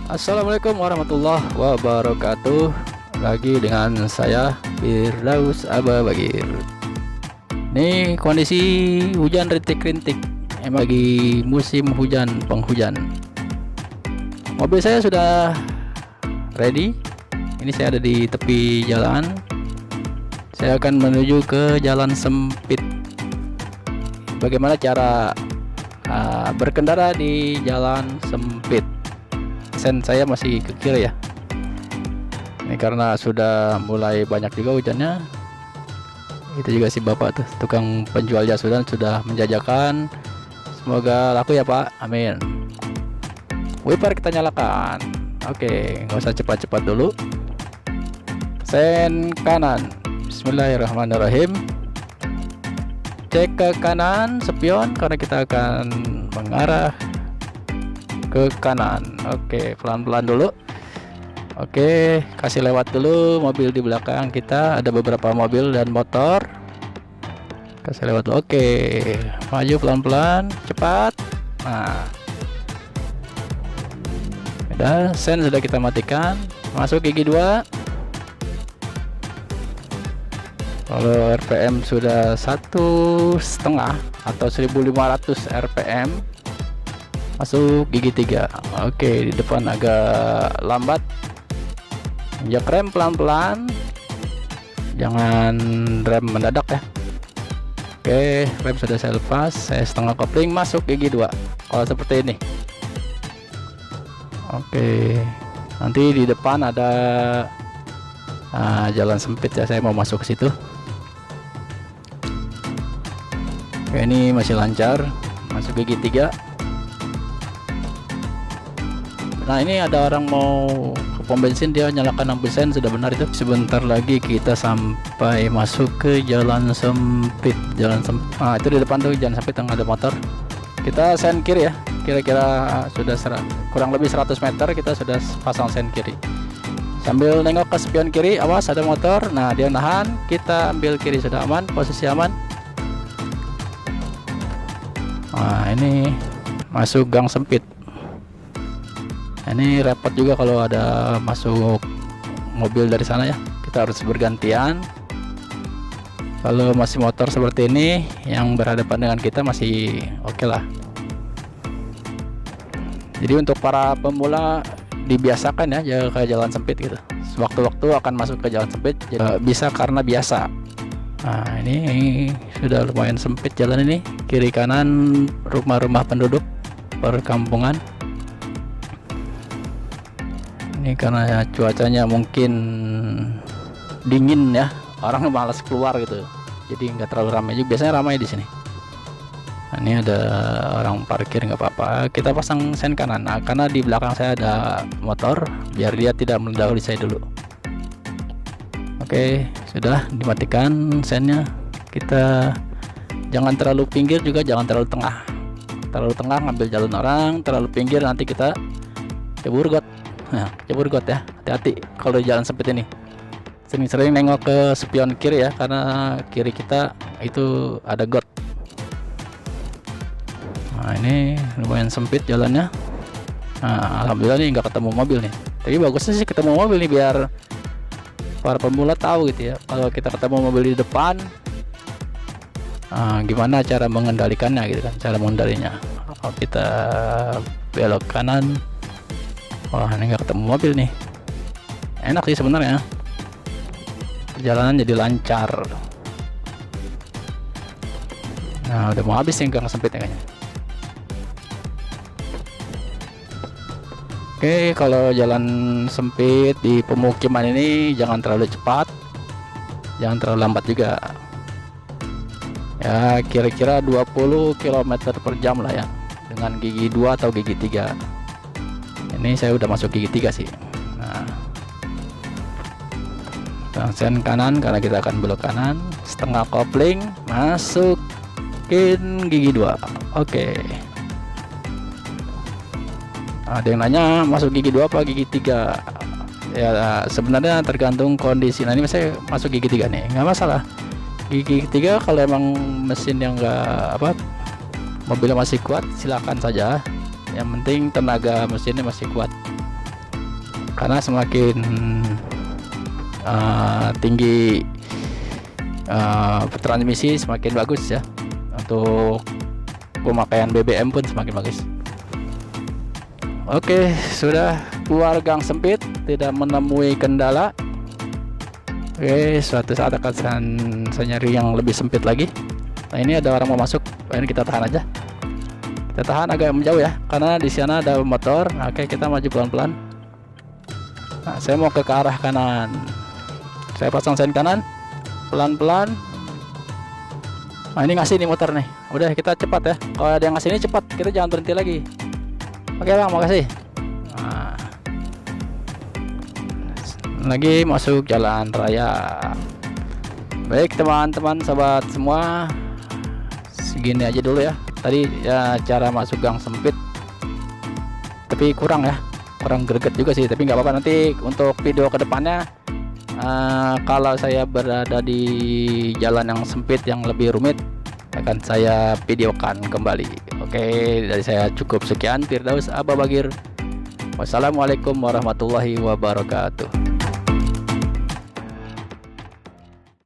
Assalamualaikum warahmatullahi wabarakatuh. Lagi dengan saya Firdaus Ababagir. Ini kondisi hujan rintik-rintik. Emang lagi musim hujan penghujan. Mobil saya sudah ready. Ini saya ada di tepi jalan. Saya akan menuju ke jalan sempit. Bagaimana cara berkendara di jalan sempit? Sen saya masih ke kiri ya. Ini karena sudah mulai banyak juga hujannya. Itu juga si bapak tuh tukang penjual jas hujan sudah menjajakan. Semoga laku ya Pak, amin. Wiper kita nyalakan. Oke, nggak usah cepat-cepat dulu. Sen kanan. Bismillahirrahmanirrahim. Cek ke kanan spion karena kita akan mengarah ke kanan. Oke, pelan-pelan dulu. Oke, kasih lewat dulu mobil di belakang kita. Ada beberapa mobil dan motor. Kasih lewat dulu. Oke, maju pelan-pelan, cepat. Nah, udah, sen sudah kita matikan. Masuk gigi 2. Kalau RPM sudah 1,5 atau 1500 RPM, masuk gigi 3. Oke, di depan agak lambat. Injak rem pelan-pelan, jangan rem mendadak ya. Oke, rem sudah saya lepas, saya setengah kopling, masuk gigi 2 kalau seperti ini. Oke, nanti di depan ada jalan sempit ya, saya mau masuk ke situ. Oke, ini masih lancar, masuk gigi 3. Nah, ini ada orang mau ke pom bensin, dia nyalakan lampu sen, sudah benar itu. Sebentar lagi kita sampai masuk ke jalan sempit. Nah, itu di depan tuh jalan sempit yang ada motor. Kita sen kiri ya. Kira-kira sudah kurang lebih 100 meter kita sudah pasang sen kiri. Sambil nengok ke spion kiri, awas ada motor. Nah, dia nahan, kita ambil kiri, sudah aman, posisi aman. Nah, ini masuk gang sempit. Ini repot juga kalau ada masuk mobil dari sana ya, kita harus bergantian. Kalau masih motor seperti ini yang berhadapan dengan kita masih oke lah. Jadi untuk para pemula dibiasakan ya jaga ke jalan sempit gitu. Sewaktu-waktu akan masuk ke jalan sempit, jadi bisa karena biasa. Nah, ini sudah lumayan sempit jalan ini, kiri kanan rumah-rumah penduduk perkampungan. Ini karena cuacanya mungkin dingin ya, orang malas keluar gitu, jadi nggak terlalu ramai juga. Biasanya ramai di sini. Nah, ini ada orang parkir, nggak apa-apa, kita pasang sen kanan. Nah, karena di belakang saya ada motor, biar dia tidak mendahului saya dulu. Oke, sudah dimatikan sennya. Kita jangan terlalu pinggir juga, jangan terlalu tengah. Terlalu tengah ngambil jalan orang, terlalu pinggir nanti kita cebur got. Nah, cebur got ya, hati-hati kalau jalan sempit ini. Sering-sering nengok ke spion kiri ya, karena kiri kita itu ada got. Nah, ini lumayan sempit jalannya. Nah, alhamdulillah nih nggak ketemu mobil nih. Tapi bagusnya sih ketemu mobil nih, biar para pemula tahu gitu ya, kalau kita ketemu mobil di depan, gimana cara mengendalikannya gitu kan, cara mengendalinya. Kalau kita belok kanan, wah ini nggak ketemu mobil nih, enak sih sebenarnya, perjalanan jadi lancar. Nah, udah mau habis nih gang sempitnya kayaknya. Oke, kalau jalan sempit di pemukiman ini jangan terlalu cepat, jangan terlalu lambat juga ya, kira-kira 20 km per jam lah ya, dengan gigi 2 atau gigi 3. Ini saya udah masuk gigi 3 sih. Nah, sen kanan karena kita akan belok kanan, setengah kopling, masukin gigi 2. Oke. Ada yang nanya masuk gigi 2 apa gigi 3? Ya, sebenarnya tergantung kondisi. Nah, ini saya masuk gigi 3 nih, nggak masalah. Gigi 3 kalau emang mesin yang mobilnya masih kuat, silakan saja. Yang penting tenaga mesinnya masih kuat. karena semakin tinggi transmisi semakin bagus ya, untuk pemakaian BBM pun semakin bagus. Oke, sudah keluar gang sempit, tidak menemui kendala. Oke, suatu saat akan saya nyari yang lebih sempit lagi. Nah, ini ada orang mau masuk. Ini kita tahan aja. Kita tahan agak menjauh ya, karena di sana ada motor. Oke, kita maju pelan-pelan. Nah, saya mau ke arah kanan. Saya pasang sen kanan, pelan-pelan. Nah, ini ngasih nih motor nih. Udah, kita cepat ya. Kalau ada yang ngasih ini cepat, kita jangan berhenti lagi. Oke bang, makasih. Nah, lagi masuk jalan raya. Baik teman-teman, sahabat semua, segini aja dulu ya. Tadi ya cara masuk gang sempit, tapi kurang ya, kurang greget juga sih. Tapi nggak apa-apa, nanti untuk video kedepannya, kalau saya berada di jalan yang sempit yang lebih rumit, akan saya videokan kembali. Oke, dari saya cukup sekian. Firdaus Abah Bagir. Wassalamualaikum warahmatullahi wabarakatuh.